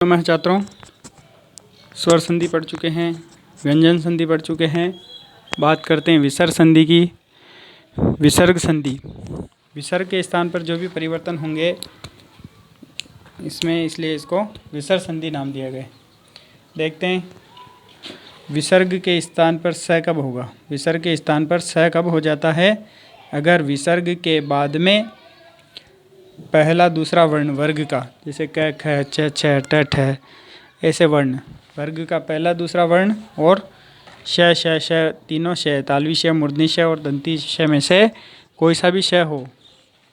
मैं छात्रों स्वर संधि पढ़ चुके हैं, व्यंजन संधि पढ़ चुके हैं। बात करते हैं विसर्ग संधि की। विसर्ग संधि, विसर्ग के स्थान पर जो भी परिवर्तन होंगे इसमें, इसलिए इसको विसर्ग संधि नाम दिया गया। देखते हैं विसर्ग के स्थान पर स कब होगा। विसर्ग के स्थान पर स कब हो जाता है? अगर विसर्ग के बाद में पहला दूसरा वर्ण वर्ग का, जैसे क ख छ छ ट ठ, ऐसे वर्ण वर्ग का पहला दूसरा वर्ण और श श श, तीनों श, तालवी श, मूर्धनी श और दंती श में से कोई सा भी श हो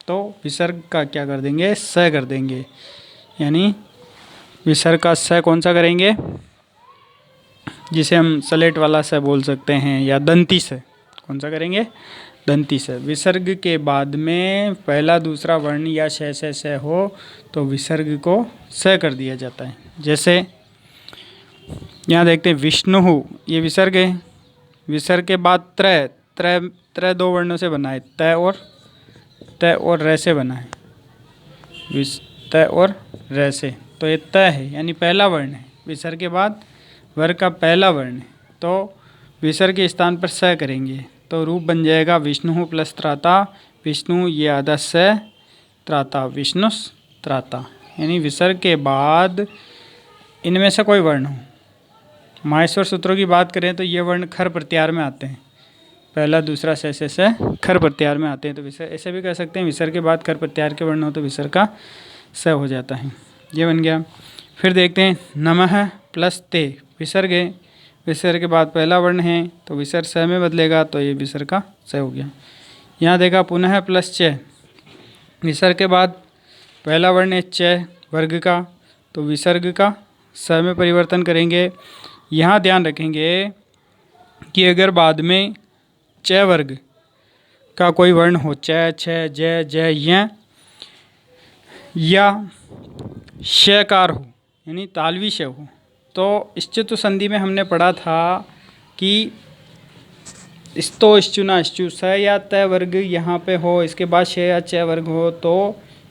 तो विसर्ग का क्या कर देंगे? स कर देंगे। यानी विसर्ग का स कौन सा करेंगे? जिसे हम सलेट वाला स बोल सकते हैं, या दंती स। कौन सा करेंगे? दंती स। विसर्ग के बाद में पहला दूसरा वर्ण या श श श हो तो विसर्ग को स कर दिया जाता है। जैसे यहाँ देखते हैं विष्णु, ये विसर्ग है। विसर्ग के बाद त्र, त्र त्र दो वर्णों से बना है, त और र से बना है। त और र से, तो ये त है, यानी पहला वर्ण है। विसर्ग के बाद वर्ग का पहला वर्ण है तो विसर्ग के स्थान पर स करेंगे तो रूप बन जाएगा विष्णु प्लस त्राता। विष्णु ये आधा स, त्राता विष्णुस त्राता। यानी विसर्ग के बाद इनमें से कोई वर्ण हो। माहेश्वर सूत्रों की बात करें तो ये वर्ण खर प्रत्याहार में आते हैं। पहला दूसरा स खर प्रत्याहार में आते हैं, तो विसर्ग ऐसे भी कह सकते हैं। विसर्ग के बाद खर प्रत्याहार के वर्ण हो तो विसर्ग का स हो जाता है। ये बन गया। फिर देखते हैं नमः प्लस ते, विसर्ग है। विसर्ग के बाद पहला वर्ण है तो विसर्ग स में बदलेगा, तो ये विसर्ग का स हो गया। यहाँ देखा पुनः प्लस च, विसर्ग के बाद पहला वर्ण है च वर्ग का, तो विसर्ग का स में परिवर्तन करेंगे। यहाँ ध्यान रखेंगे कि अगर बाद में च वर्ग का कोई वर्ण हो, च छ ज ज य, या शकार हो यानी तालवी श हो, तो इश्चुत संधि में हमने पढ़ा था कि स्तो इश्चुना इश्चु, स या त वर्ग यहाँ पे हो, इसके बाद श या च वर्ग हो तो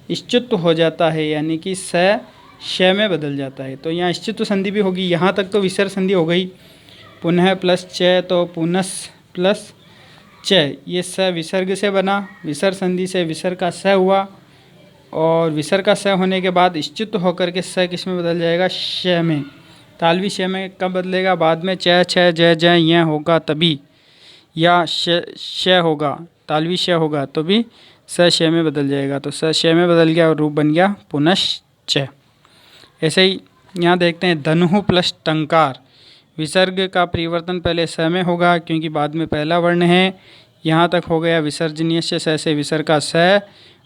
इश्चुत हो जाता है, यानी कि स श में बदल जाता है। तो यहाँ इश्चुत संधि भी होगी। यहाँ तक तो विसर्ग संधि हो गई। पुनः प्लस च, तो पुनस प्लस च, ये स विसर्ग से बना। विसर्ग संधि से विसर्ग का स हुआ, और विसर्ग का स होने के बाद इश्चुत होकर के स किस में बदल जाएगा? श में। तालवी श में कब बदलेगा? बाद में च छ ज ज य होगा तभी, या श होगा, तालवी श होगा तो भी स श में बदल जाएगा। तो स श में बदल गया और रूप बन गया पुनश्च। ऐसे ही यहाँ देखते हैं धनु प्लस टंकार, विसर्ग का परिवर्तन पहले स में होगा क्योंकि बाद में पहला वर्ण है। यहाँ तक हो गया विसर्जनीय स से विसर्ग का स,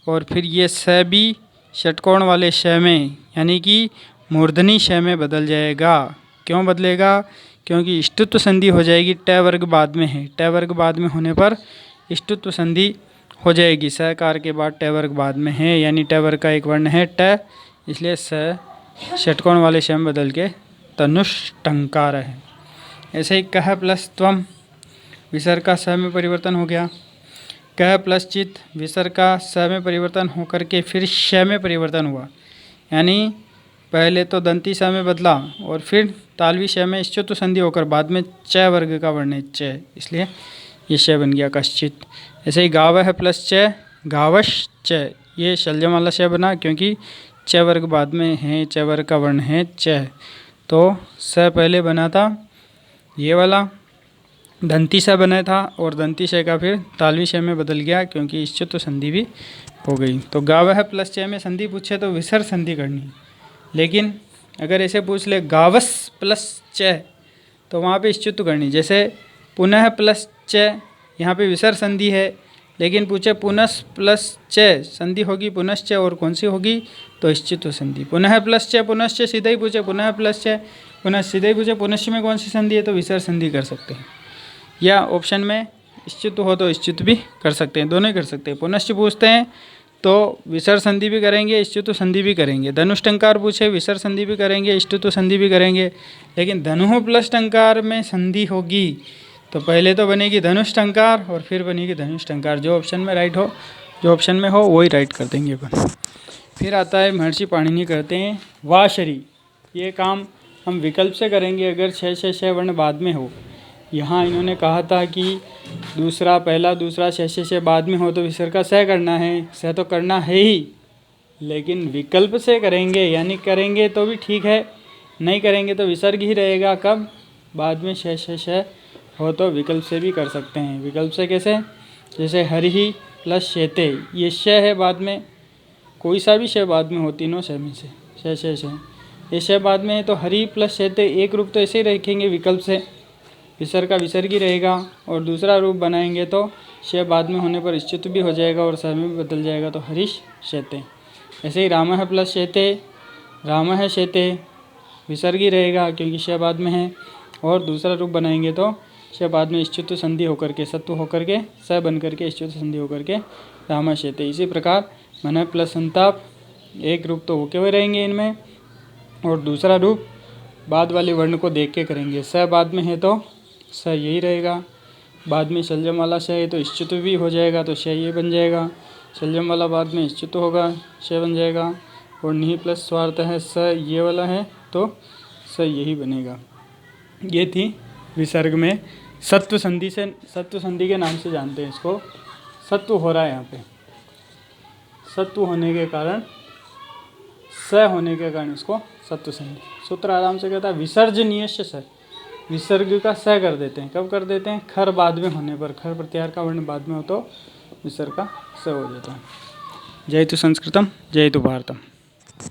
और फिर ये स भी षटकोण वाले श में यानी कि मूर्धनी श में बदल जाएगा। क्यों बदलेगा? क्योंकि इष्टुत्व संधि हो जाएगी। ट वर्ग बाद में है, ट वर्ग बाद में होने पर इष्टुत्व संधि हो जाएगी। सकार के बाद ट वर्ग बाद में है, यानी ट वर्ग का एक वर्ण है ट, इसलिए स षटकोण वाले श में बदल के तनुष्टंकार है। ऐसे ही कह प्लस त्वम, विसर्ग का स में परिवर्तन हो गया। कह प्लस चित, विसर्ग का स में परिवर्तन होकर के फिर श में परिवर्तन हुआ, यानी पहले तो दंती स में बदला और फिर तालवी श में इश्चुत संधि होकर बाद में च वर्ग का वर्ण है च, इसलिए ये श बन गया कश्चित। ऐसे ही गाव है प्लस च, गावश च, ये शल्यम वाला श बना क्योंकि च वर्ग बाद में है, च वर्ग का वर्ण है च, तो स पहले बना था ये वाला, दंती स बना था, और दंती श का फिर तालवी श में बदल गया क्योंकि इश्चुत संधि भी हो गई। तो गाव है प्लस च में संधि पूछे तो विसर्ग संधि करनी, लेकिन अगर ऐसे पूछ ले गावस प्लस च तो वहाँ पे इश्चुत करनी। जैसे पुनः प्लस च, यहाँ पे विसर्ग संधि है, लेकिन पूछे पुनस प्लस च, संधि होगी पुनश्च और कौन सी होगी? तो इश्चुत संधि। पुनः प्लस च, पुनश्च सीधा ही पूछे पुनः प्लस च, पुनः सीधा ही पूछे पुनश्च में कौन सी संधि है? तो विसर्ग संधि कर सकते हैं। या ऑप्शन में इश्चुत हो तो इश्चुत भी कर सकते हैं, दोनों ही कर सकते हैं। पुनश्च पूछते हैं तो विसर्ग संधि भी करेंगे, इश्चुत संधि भी करेंगे। धनुष्टंकार पूछे विसर्ग संधि भी करेंगे, इश्चुत संधि भी करेंगे। लेकिन धनु प्लस टंकार में संधि होगी तो पहले तो बनेगी धनुष्टंकार और फिर बनेगी धनुष्टंकार। जो ऑप्शन में राइट हो, जो ऑप्शन में हो वही राइट कर देंगे अपन। फिर आता है महर्षि पाणिनि करते हैं वाशरी। ये काम हम विकल्प से करेंगे अगर छ छ छ वर्ण बाद में हो। यहाँ इन्होंने कहा था कि दूसरा पहला दूसरा छ छ छ बाद में हो तो विसर्ग का स करना है, स तो करना है ही, लेकिन विकल्प से करेंगे यानी करेंगे तो भी ठीक है, नहीं करेंगे तो विसर्ग ही रहेगा। कब? बाद में छ छ छ हो तो विकल्प से भी कर सकते हैं। विकल्प से कैसे? जैसे हरि प्लस शेते, ये श है बाद में, कोई सा भी श बाद में हो, तीनों श में से श श श, ये श बाद में है तो हरि प्लस शेते एक रूप तो ऐसे ही रखेंगे विकल्प से, विसर्ग का विसर्ग ही रहेगा। और दूसरा रूप बनाएंगे तो श बाद में होने पर इश्चित भी हो जाएगा और स में भी बदल जाएगा तो हरीश शेते। ऐसे ही राम है प्लस शेते, राम है शेते, विसर्ग ही रहेगा क्योंकि श बाद में है। और दूसरा रूप बनाएंगे तो श बाद में इश्चित संधि होकर के सत्व होकर के स बन करके इश्चित संधि होकर के रामा शेते। इसी प्रकार मन प्लस संताप, एक रूप तो होके हुए रहेंगे इनमें, और दूसरा रूप बाद वाले वर्ण को देख के करेंगे। स बाद में है तो स यही रहेगा, बाद में शलजम वाला श है तो इश्चित भी हो जाएगा तो श ये बन जाएगा, शलजम वाला बाद में इश्चित होगा श बन जाएगा। और नी प्लस स्वार्थ है स ये वाला है तो स यही बनेगा। ये थी विसर्ग में सत्व संधि से, सत्व संधि के नाम से जानते हैं इसको। सत्व हो रहा है यहाँ पे, सत्व होने के कारण, स होने के कारण इसको सत्व संधि। सूत्र आराम से कहता है विसर्जनीय स, विसर्ग का स कर देते हैं। कब कर देते हैं? खर बाद में होने पर, खर प्रत्याहार का वर्ण बाद में हो तो विसर्ग का स हो जाता है। जय तु संस्कृतम, जय तु भारतम।